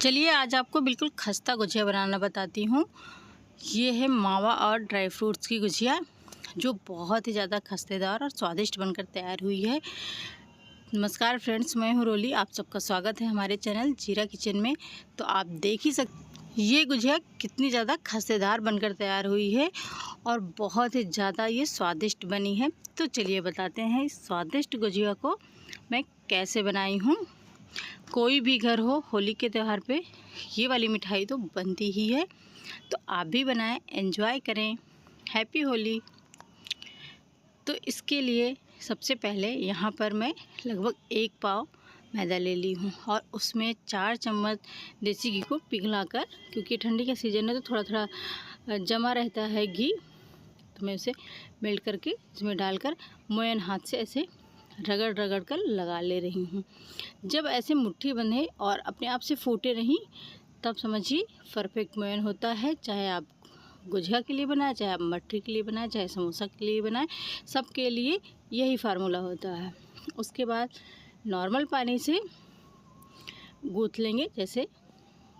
चलिए आज आपको बिल्कुल खस्ता गुजिया बनाना बताती हूँ। ये है मावा और ड्राई फ्रूट्स की गुजिया जो बहुत ही ज़्यादा खस्तेदार और स्वादिष्ट बनकर तैयार हुई है। नमस्कार फ्रेंड्स, मैं हूँ रोली। आप सबका स्वागत है हमारे चैनल जीरा किचन में। तो आप देख ही सकते ये गुजिया कितनी ज़्यादा खस्तेदार बनकर तैयार हुई है और बहुत ही ज़्यादा ये स्वादिष्ट बनी है। तो चलिए बताते हैं इस स्वादिष्ट गुजिया को मैं कैसे बनाई हूँ। कोई भी घर हो, होली के त्यौहार पे ये वाली मिठाई तो बनती ही है, तो आप भी बनाएं, एंजॉय करें। हैप्पी होली। तो इसके लिए सबसे पहले यहाँ पर मैं लगभग 1 पाव मैदा ले ली हूँ और उसमें 4 चम्मच देसी घी को पिघलाकर, क्योंकि ठंडी का सीज़न है तो थोड़ा थोड़ा जमा रहता है घी, तो मैं उसे मेल्ट करके इसमें डालकर मोयन हाथ से ऐसे रगड़ रगड़ कर लगा ले रही हूँ। जब ऐसे मुट्ठी बंधे और अपने आप से फूटे नहीं, तब समझिए परफेक्ट मोयन होता है। चाहे आप गुजिया के लिए बनाएं, चाहे आप मठरी के लिए बनाएं, चाहे समोसा के लिए बनाएं, सबके लिए यही फार्मूला होता है। उसके बाद नॉर्मल पानी से गूँथ लेंगे, जैसे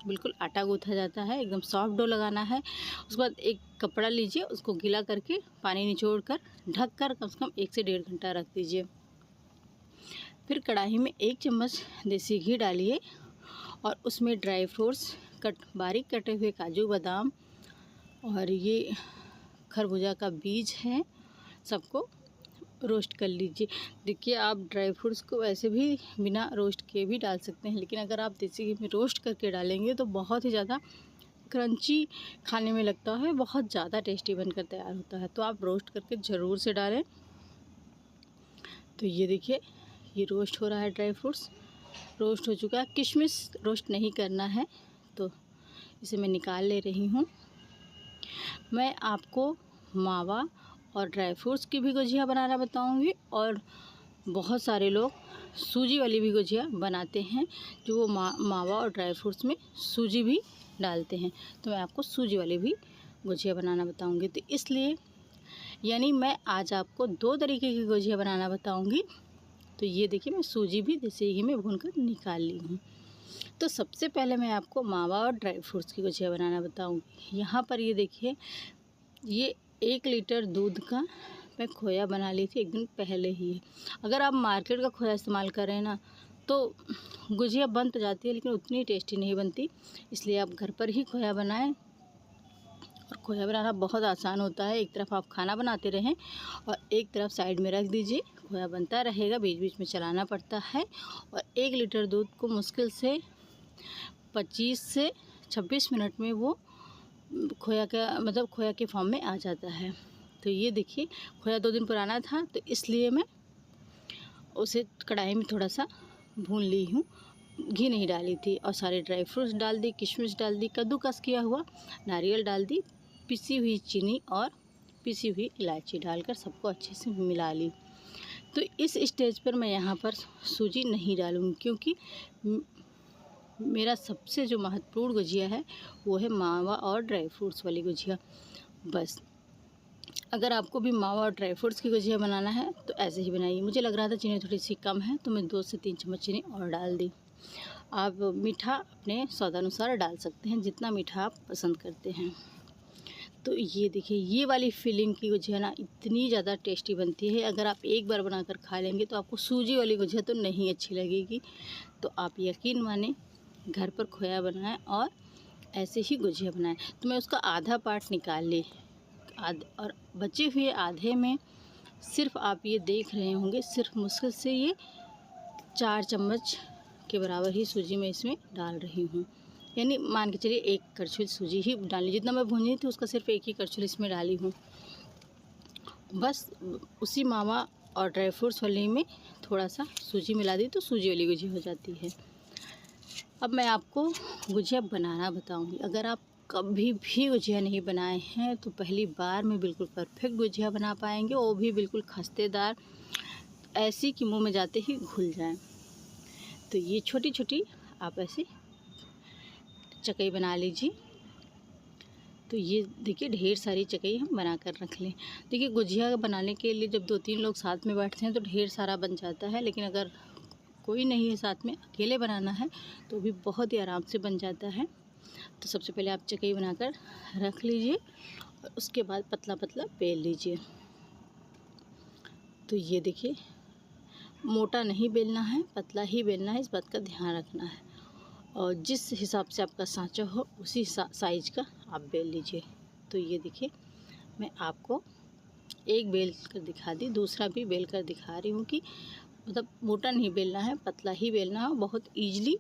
बिल्कुल आटा गूँथा जाता है, एकदम सॉफ्ट डो लगाना है। उसके बाद एक कपड़ा लीजिए, उसको गीला करके पानी निचोड़ कर ढक कर कम से कम 1 से 1.5 घंटा रख दीजिए। फिर कढ़ाई में 1 चम्मच देसी घी डालिए और उसमें ड्राई फ्रूट्स बारीक कटे हुए काजू बादाम और ये खरबूजा का बीज है, सबको रोस्ट कर लीजिए। देखिए, आप ड्राई फ्रूट्स को वैसे भी बिना रोस्ट किए भी डाल सकते हैं, लेकिन अगर आप देसी घी में रोस्ट करके डालेंगे तो बहुत ही ज़्यादा क्रंची खाने में लगता है, बहुत ज़्यादा टेस्टी बनकर तैयार होता है। तो आप रोस्ट करके ज़रूर से डालें। तो ये देखिए, ये रोस्ट हो रहा है, ड्राई फ्रूट्स रोस्ट हो चुका है। किशमिश रोस्ट नहीं करना है, तो इसे मैं निकाल ले रही हूँ। मैं आपको मावा और ड्राई फ्रूट्स की भी गुजिया बनाना बताऊँगी और बहुत सारे लोग सूजी वाली भी गुजिया बनाते हैं, जो वो मावा और ड्राई फ्रूट्स में सूजी भी डालते हैं। तो मैं आपको सूजी वाली भी गुजिया बनाना बताऊँगी। तो इसलिए यानी मैं आज आपको 2 तरीके की गुजिया बनाना बताऊँगी। तो ये देखिए, मैं सूजी भी देसी घी में भूनकर निकाल ली हूँ। तो सबसे पहले मैं आपको मावा और ड्राई फ्रूट्स की गुजिया बनाना बताऊँगी। यहाँ पर ये देखिए, ये 1 लीटर दूध का मैं खोया बना ली थी एक दिन पहले ही। अगर आप मार्केट का खोया इस्तेमाल करें ना, तो गुजिया बन तो जाती है लेकिन उतनी टेस्टी नहीं बनती। इसलिए आप घर पर ही खोया बनाएं। और खोया बनाना बहुत आसान होता है। एक तरफ आप खाना बनाते रहें और एक तरफ साइड में रख दीजिए, खोया बनता रहेगा, बीच बीच में चलाना पड़ता है। और 1 लीटर दूध को मुश्किल से 25 से 26 मिनट में वो खोया के फॉर्म में आ जाता है। तो ये देखिए, खोया 2 दिन पुराना था, तो इसलिए मैं उसे कढ़ाई में थोड़ा सा भून ली हूँ। घी नहीं डाली थी और सारे ड्राई फ्रूट्स डाल दी, किशमिश डाल दी, कद्दूकस किया हुआ नारियल डाल दी, पिसी हुई चीनी और पिसी हुई इलायची डालकर सबको अच्छे से मिला ली। तो इस स्टेज पर मैं यहाँ पर सूजी नहीं डालूँगी, क्योंकि मेरा सबसे जो महत्वपूर्ण गुजिया है वो है मावा और ड्राई फ्रूट्स वाली गुजिया। बस अगर आपको भी मावा और ड्राई फ्रूट्स की गुजिया बनाना है तो ऐसे ही बनाइए। मुझे लग रहा था चीनी थोड़ी सी कम है, तो मैं 2 से 3 चम्मच चीनी और डाल दी। आप मीठा अपने स्वादानुसार डाल सकते हैं, जितना मीठा आप पसंद करते हैं। तो ये देखिए, ये वाली फीलिंग की गुजिया ना इतनी ज़्यादा टेस्टी बनती है। अगर आप एक बार बनाकर खा लेंगे तो आपको सूजी वाली गुजिया तो नहीं अच्छी लगेगी। तो आप यकीन माने, घर पर खोया बनाएं और ऐसे ही गुजिया बनाएं। तो मैं उसका आधा पार्ट निकाल ली, और बचे हुए आधे में सिर्फ आप ये देख रहे होंगे, सिर्फ मुश्किल से ये 4 चम्मच के बराबर ही सूजी मैं इसमें डाल रही हूँ। यानी मान के चलिए 1 करछुल सूजी ही डाली, जितना मैं भूनी थी उसका सिर्फ 1 ही करछुल इसमें डाली हूँ। बस उसी मावा और ड्राई फ्रूट्स वाली में थोड़ा सा सूजी मिला दी तो सूजी वाली गुजिया हो जाती है। अब मैं आपको गुजिया बनाना बताऊँगी। अगर आप कभी भी गुजिया नहीं बनाए हैं तो पहली बार में बिल्कुल परफेक्ट गुजिया बना पाएंगे, वो भी बिल्कुल खस्तेदार, ऐसी कि मुंह में जाते ही घुल जाए। तो ये छोटी छोटी आप ऐसे चकई बना लीजिए। तो ये देखिए, ढेर सारी चकई हम बना कर रख लें। देखिए, गुजिया बनाने के लिए जब 2-3 लोग साथ में बैठते हैं तो ढेर सारा बन जाता है, लेकिन अगर कोई नहीं है साथ में, अकेले बनाना है तो भी बहुत ही आराम से बन जाता है। तो सबसे पहले आप चकई बनाकर रख लीजिए और उसके बाद पतला पतला बेल लीजिए। तो ये देखिए, मोटा नहीं बेलना है, पतला ही बेलना है, इस बात का ध्यान रखना है। और जिस हिसाब से आपका सांचा हो उसी साइज का आप बेल लीजिए। तो ये देखिए, मैं आपको एक बेल कर दिखा दी, दूसरा भी बेल कर दिखा रही हूँ कि मतलब मोटा नहीं बेलना है, पतला ही बेलना है, बहुत ईजिली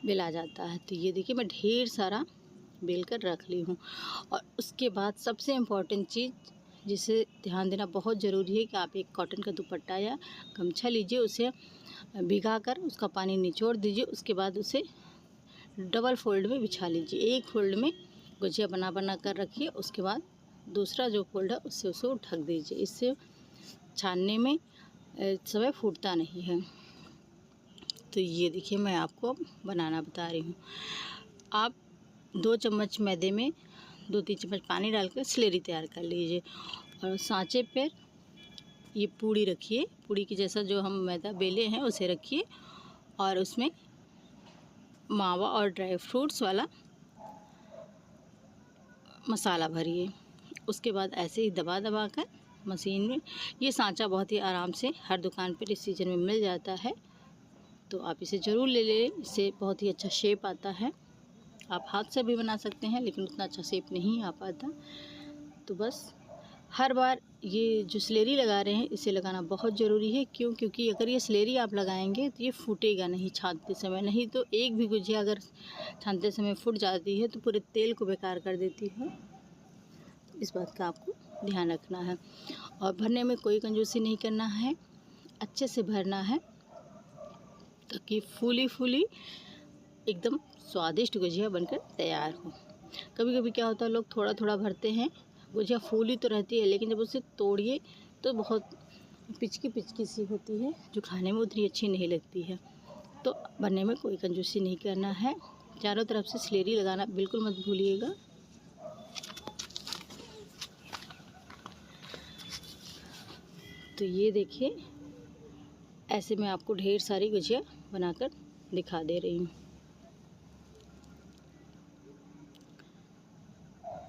बेला जाता है। तो ये देखिए, मैं ढेर सारा बेल कर रख ली हूँ। और उसके बाद सबसे इम्पॉर्टेंट चीज़ जिसे ध्यान देना बहुत ज़रूरी है कि आप एक कॉटन का दुपट्टा या गमछा लीजिए, उसे भिगा कर उसका पानी निचोड़ दीजिए। उसके बाद उसे डबल फोल्ड में बिछा लीजिए। एक फोल्ड में गुजिया बना बना कर रखिए, उसके बाद दूसरा जो फोल्ड है उससे उसे ढक दीजिए। इससे छानने में समय फूटता नहीं है। तो ये देखिए, मैं आपको बनाना बता रही हूँ। आप 2 चम्मच मैदे में 2-3 चम्मच पानी डालकर स्लेरी तैयार कर लीजिए और सांचे पर ये पूड़ी रखिए। पूड़ी की जैसा जो हम मैदा बेले हैं उसे रखिए और उसमें मावा और ड्राई फ्रूट्स वाला मसाला भरिए। उसके बाद ऐसे ही दबा दबा कर मशीन में, ये सांचा बहुत ही आराम से हर दुकान पर इस सीजन में मिल जाता है, तो आप इसे ज़रूर ले लें। इससे बहुत ही अच्छा शेप आता है। आप हाथ से भी बना सकते हैं लेकिन उतना अच्छा शेप नहीं आ पाता। तो बस हर बार ये जो स्लेरी लगा रहे हैं इसे लगाना बहुत ज़रूरी है। क्यों? क्योंकि अगर ये स्लेरी आप लगाएंगे तो ये फूटेगा नहीं छानते समय। नहीं तो एक भी गुजिया अगर छानते समय फूट जाती है तो पूरे तेल को बेकार कर देती है। इस बात का आपको ध्यान रखना है। और भरने में कोई कंजूसी नहीं करना है, अच्छे से भरना है ताकि फूली फूली एकदम स्वादिष्ट गुजिया बनकर तैयार हो। कभी कभी क्या होता है, लोग थोड़ा थोड़ा भरते हैं, गुजिया फूली तो रहती है लेकिन जब उसे तोड़िए तो बहुत पिचकी पिचकी सी होती है, जो खाने में उतनी अच्छी नहीं लगती है। तो बनने में कोई कंजूसी नहीं करना है। चारों तरफ से स्लेरी लगाना बिल्कुल मत भूलिएगा। तो ये देखिए, ऐसे मैं आपको ढेर सारी गुजिया बनाकर दिखा दे रही हूँ।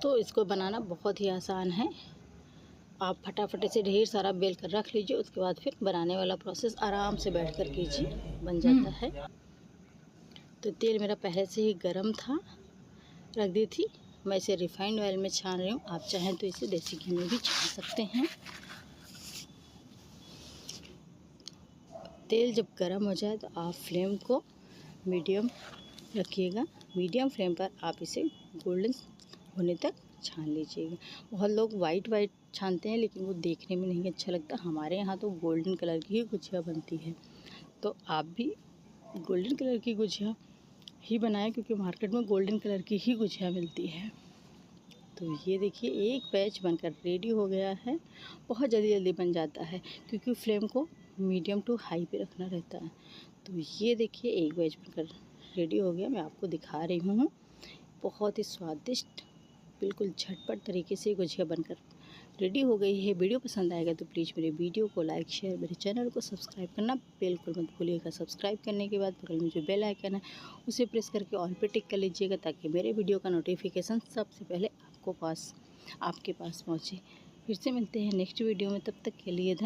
तो इसको बनाना बहुत ही आसान है। आप फटाफट से ढेर सारा बेल कर रख लीजिए, उसके बाद फिर बनाने वाला प्रोसेस आराम से बैठ कर कीजिए, बन जाता है। तो तेल मेरा पहले से ही गर्म था, रख दी थी। मैं इसे रिफाइंड ऑयल में छान रही हूँ। आप चाहें तो इसे देसी घी में भी छान सकते हैं। तेल जब गर्म हो जाए तो आप फ्लेम को मीडियम रखिएगा। मीडियम फ्लेम पर आप इसे गोल्डन होने तक छान लीजिएगा। बहुत लोग वाइट छानते हैं लेकिन वो देखने में नहीं अच्छा लगता। हमारे यहाँ तो गोल्डन कलर की ही गुजिया बनती है। तो आप भी गोल्डन कलर की गुजिया ही बनाएं, क्योंकि मार्केट में गोल्डन कलर की ही गुजिया मिलती है। तो ये देखिए, एक बैच बनकर रेडी हो गया है। बहुत जल्दी बन जाता है क्योंकि फ्लेम को मीडियम टू हाई पे रखना रहता है। तो ये देखिए, एक बैच बनकर रेडी हो गया, मैं आपको दिखा रही हूँ। बहुत ही स्वादिष्ट, बिल्कुल झटपट तरीके से गुजिया बनकर रेडी हो गई है। वीडियो पसंद आएगा तो प्लीज़ मेरे वीडियो को लाइक शेयर, मेरे चैनल को सब्सक्राइब करना बिल्कुल मत भूलिएगा। सब्सक्राइब करने के बाद बगल में जो बेल आइकन है उसे प्रेस करके ऑल पे टिक कर लीजिएगा, ताकि मेरे वीडियो का नोटिफिकेशन सबसे पहले आपके पास पहुँचे। फिर से मिलते हैं नेक्स्ट वीडियो में, तब तक के लिए धन्यवाद।